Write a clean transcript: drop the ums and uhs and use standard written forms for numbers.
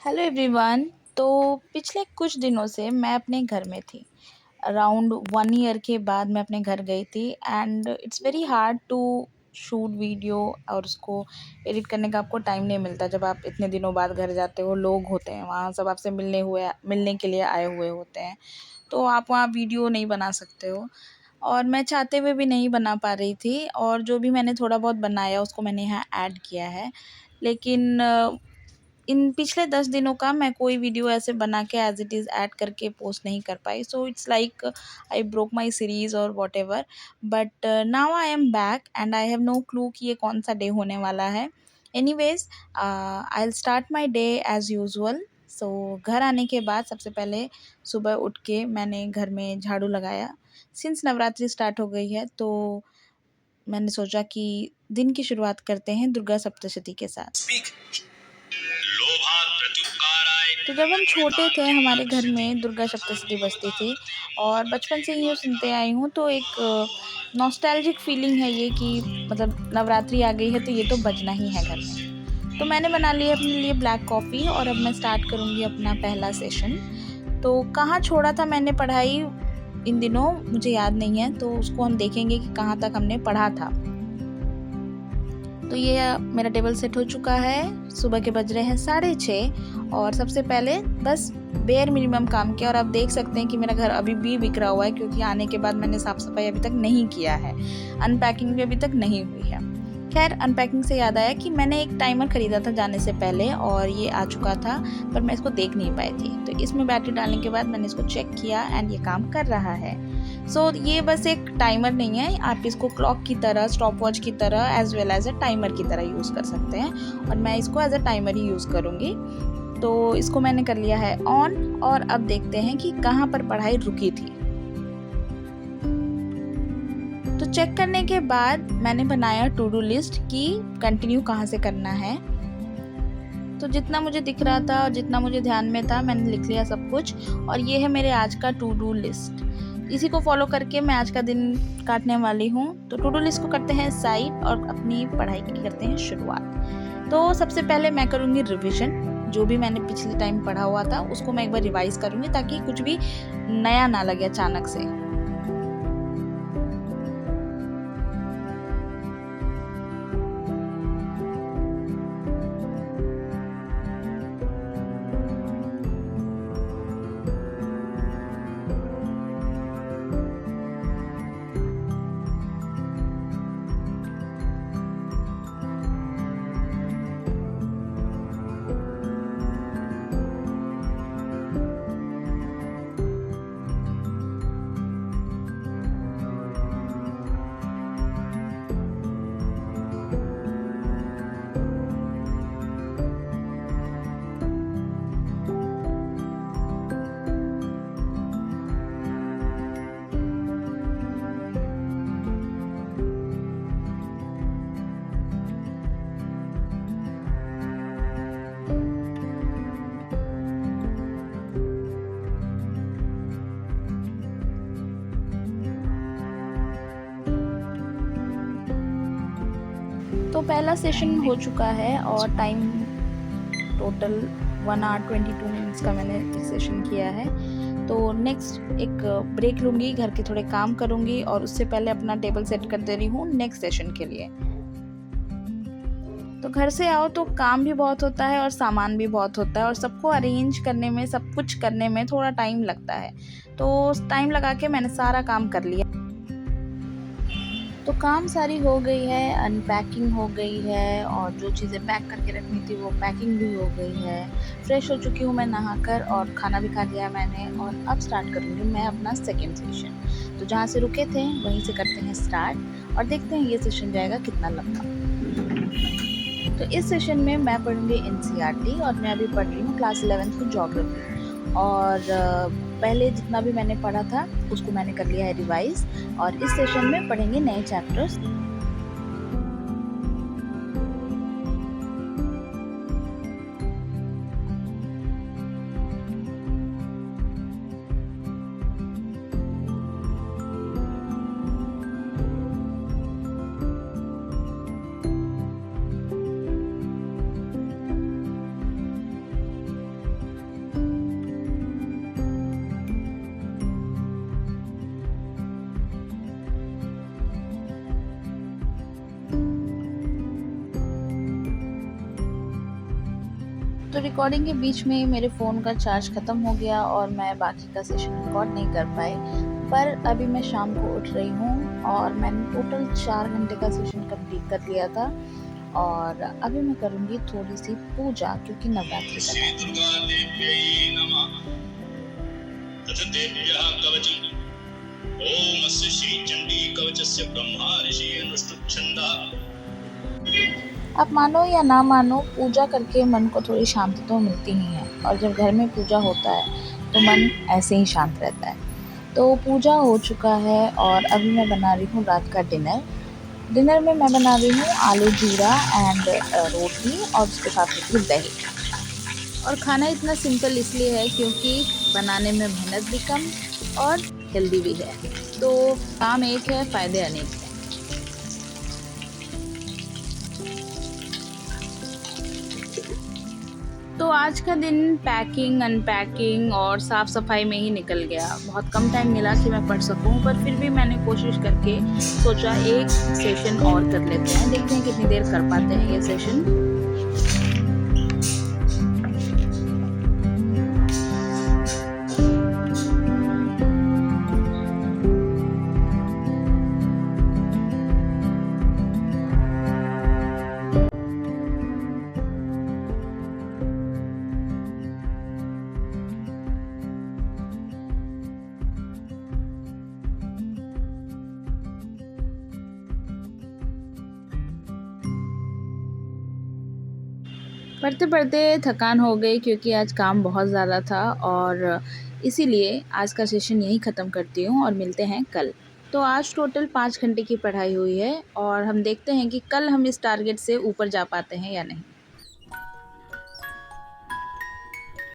Hello everyone. तो पिछले कुछ दिनों से मैं अपने घर में थी। अराउंड 1 ईयर के बाद मैं अपने घर गई थी and it's very hard to shoot video और उसको एडिट करने का आपको टाइम नहीं मिलता। जब आप इतने दिनों बाद घर जाते हो, लोग होते हैं वहाँ, सब आपसे मिलने के लिए आए हुए होते हैं, तो आप वहाँ वीडियो नहीं बना सकते हो। और मैं चाहते हुए भी नहीं बना पा रही थी, और जो भी मैंने थोड़ा बहुत बनाया उसको मैंने यहाँ ऐड किया है। लेकिन इन पिछले 10 दिनों का मैं कोई वीडियो ऐसे बना के एज़ इट इज़ ऐड करके पोस्ट नहीं कर पाई। So it's like I broke my series और whatever. But now I am back and I have no clue कि ये कौन-सा डे होने वाला है। Anyways I will start my day as usual. So घर आने के बाद सबसे पहले सुबह उठ के मैंने घर में झाड़ू लगाया। सिंस नवरात्रि स्टार्ट हो गई है, तो मैंने सोचा कि दिन की शुरुआत करते हैं दुर्गा सप्तशती के साथ। तो जब हम छोटे थे हमारे घर में दुर्गा सप्तशती बजती थी, और बचपन से ही ये सुनते आई हूँ, तो एक नॉस्टैल्जिक फीलिंग है ये कि मतलब नवरात्रि आ गई है तो ये तो बजना ही है घर में। तो मैंने बना ली है अपने लिए ब्लैक कॉफ़ी, और अब मैं स्टार्ट करूँगी अपना पहला सेशन। तो कहाँ छोड़ा था मैंने पढ़ाई इन दिनों मुझे याद नहीं है, तो उसको हम देखेंगे कि कहाँ तक हमने पढ़ा था। तो ये मेरा टेबल सेट हो चुका है। सुबह के बज रहे हैं 6:30, और सबसे पहले बस बेयर मिनिमम काम किया। और आप देख सकते हैं कि मेरा घर अभी भी बिखरा हुआ है, क्योंकि आने के बाद मैंने साफ़ सफाई अभी तक नहीं किया है। अनपैकिंग भी अभी तक नहीं हुई है। खैर, अनपैकिंग से याद आया कि मैंने एक टाइमर ख़रीदा था जाने से पहले, और ये आ चुका था, पर मैं इसको देख नहीं पाई थी। तो इसमें बैटरी डालने के बाद मैंने इसको चेक किया एंड ये काम कर रहा है। सो ये बस एक टाइमर नहीं है, आप इसको क्लॉक की तरह, स्टॉप वॉच की तरह, as well as a timer की तरह यूज़ कर सकते हैं, और मैं इसको एज अ टाइमर ही यूज़ करूँगी। तो इसको मैंने कर लिया है ऑन, और अब देखते हैं कि कहाँ पर पढ़ाई रुकी थी। तो चेक करने के बाद मैंने बनाया टू डू लिस्ट कि कंटिन्यू कहाँ से करना है। तो जितना मुझे दिख रहा था और जितना मुझे ध्यान में था मैंने लिख लिया सब कुछ, और ये है मेरे आज का टू डू लिस्ट। इसी को फॉलो करके मैं आज का दिन काटने वाली हूँ। तो टू डू लिस्ट को करते हैं साइड और अपनी पढ़ाई की करते हैं शुरुआत। तो सबसे पहले मैं करूँगी रिविज़न। जो भी मैंने पिछले टाइम पढ़ा हुआ था उसको मैं एक बार रिवाइज़ करूँगी, ताकि कुछ भी नया ना लगे अचानक से। तो पहला सेशन हो चुका है, और टाइम टोटल 1 आवर 22 मिनट्स का मैंने सेशन किया है। तो नेक्स्ट एक ब्रेक लूँगी, घर के थोड़े काम करूँगी, और उससे पहले अपना टेबल सेट कर दे रही हूँ नेक्स्ट सेशन के लिए। तो घर से आओ तो काम भी बहुत होता है और सामान भी बहुत होता है, और सबको अरेंज करने में, सब कुछ करने में थोड़ा टाइम लगता है। तो टाइम लगा के मैंने सारा काम कर लिया। तो काम सारी हो गई है, अनपैकिंग हो गई है, और जो चीज़ें पैक करके रखनी थी वो पैकिंग भी हो गई है। फ्रेश हो चुकी हूँ मैं नहाकर, और खाना भी खा लिया मैंने, और अब स्टार्ट करूँगी मैं अपना सेकंड सेशन। तो जहाँ से रुके थे वहीं से करते हैं स्टार्ट, और देखते हैं ये सेशन जाएगा कितना लंबा। तो इस सेशन में मैं पढ़ूँगी एनसीईआरटी, और मैं अभी पढ़ रही हूँ क्लास 11th की ज्योग्राफी। और पहले जितना भी मैंने पढ़ा था उसको मैंने कर लिया है रिवाइज़, और इस सेशन में पढ़ेंगे नए चैप्टर्स। तो रिकॉर्डिंग के बीच में मेरे फ़ोन का चार्ज ख़त्म हो गया और मैं बाकी का सेशन रिकॉर्ड नहीं कर पाई। पर अभी मैं शाम को उठ रही हूँ और मैंने टोटल 4 घंटे का सेशन कंप्लीट कर लिया था और अभी मैं करूँगी थोड़ी-सी पूजा क्योंकि नवरात्रि का श्री टाइम है। दुर्गा देव्यै नमः। अथ देव्याः कवचम्। ओम अस्य श्री चंडी कवचस्य ब्रह्मा ऋषि अनुष्टुप् छन्दः। आप मानो या ना मानो, पूजा करके मन को थोड़ी शांति तो मिलती ही है और जब घर में पूजा होता है तो मन ऐसे ही शांत रहता है। तो पूजा हो चुका है और अभी मैं बना रही हूँ रात का डिनर। डिनर में मैं बना रही हूँ आलू जीरा एंड रोटी और उसके साथ होती है दही। और खाना इतना सिंपल इसलिए है क्योंकि बनाने में मेहनत भी कम और हेल्दी भी है। तो काम एक है, फ़ायदे अनेक हैं। तो आज का दिन पैकिंग, अनपैकिंग और साफ़ सफाई में ही निकल गया। बहुत कम टाइम मिला कि मैं पढ़ सकूं, पर फिर भी मैंने कोशिश करके सोचा एक सेशन और कर लेते हैं। देखते हैं कितनी देर कर पाते हैं ये सेशन। पढ़ते पढ़ते थकान हो गई क्योंकि आज काम बहुत ज़्यादा था और इसीलिए आज का सेशन यहीं ख़त्म करती हूँ और मिलते हैं कल। तो आज टोटल 5 घंटे की पढ़ाई हुई है और हम देखते हैं कि कल हम इस टारगेट से ऊपर जा पाते हैं या नहीं।